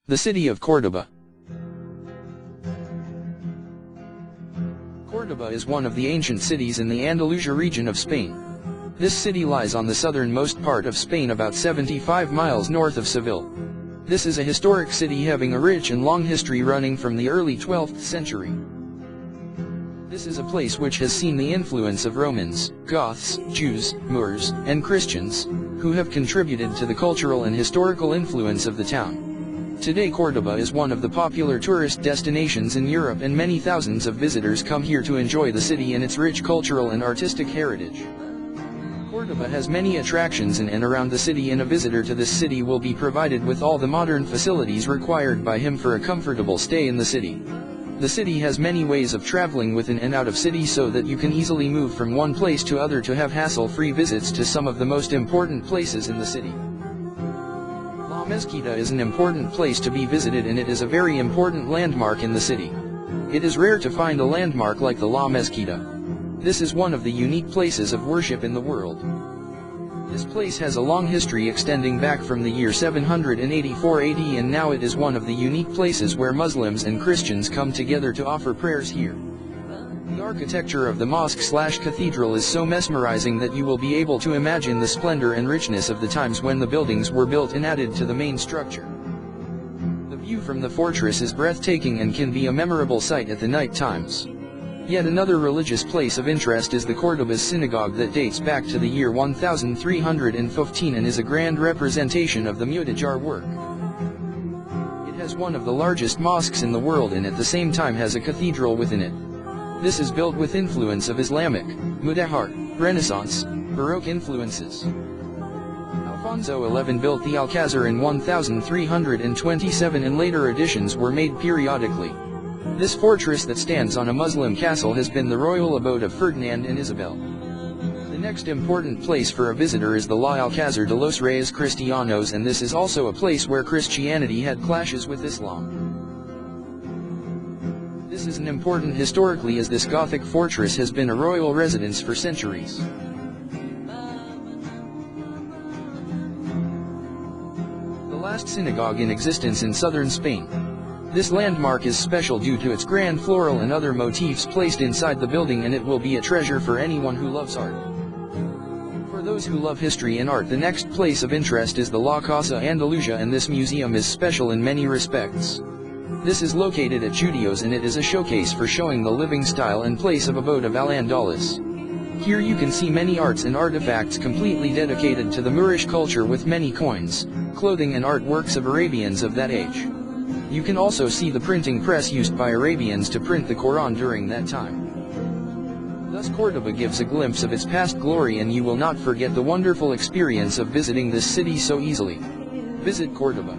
The city of Córdoba. Córdoba is one of the ancient cities in the Andalusia region of Spain. This city lies on the southernmost part of Spain, about 75 miles north of Seville. This is a historic city having a rich and long history running from the early 12th century. This is a place which has seen the influence of Romans, Goths, Jews, Moors, and Christians, who have contributed to the cultural and historical influence of the town. Today Córdoba is one of the popular tourist destinations in Europe, and many thousands of visitors come here to enjoy the city and its rich cultural and artistic heritage. Córdoba has many attractions in and around the city, and a visitor to this city will be provided with all the modern facilities required by him for a comfortable stay in the city. The city has many ways of traveling within and out of city, so that you can easily move from one place to other to have hassle-free visits to some of the most important places in the city. La Mezquita is an important place to be visited, and it is a very important landmark in the city. It is rare to find a landmark like the La Mezquita. This is one of the unique places of worship in the world. This place has a long history extending back from the year 784 AD, and now it is one of the unique places where Muslims and Christians come together to offer prayers here. The architecture of the mosque/cathedral is so mesmerizing that you will be able to imagine the splendor and richness of the times when the buildings were built and added to the main structure. The view from the fortress is breathtaking and can be a memorable sight at the night times. Yet another religious place of interest is the Córdoba's synagogue that dates back to the year 1315 and is a grand representation of the Mudejar work. It has one of the largest mosques in the world, and at the same time has a cathedral within it. This is built with influence of Islamic, Mudahar, Renaissance, Baroque influences. Alfonso XI built the Alcázar in 1327, and later additions were made periodically. This fortress that stands on a Muslim castle has been the royal abode of Ferdinand and Isabel. The next important place for a visitor is the La Alcázar de los Reyes Cristianos, and this is also a place where Christianity had clashes with Islam. This is an important historically, as this Gothic fortress has been a royal residence for centuries. The last synagogue in existence in southern Spain. This landmark is special due to its grand floral and other motifs placed inside the building, and it will be a treasure for anyone who loves art. For those who love history and art, the next place of interest is the La Casa Andalusia, and this museum is special in many respects. This is located at Judios, and it is a showcase for showing the living style and place of abode of Al-Andalus. Here you can see many arts and artifacts completely dedicated to the Moorish culture, with many coins, clothing and artworks of Arabians of that age. You can also see the printing press used by Arabians to print the Quran during that time. Thus Córdoba gives a glimpse of its past glory, and you will not forget the wonderful experience of visiting this city so easily. Visit Córdoba.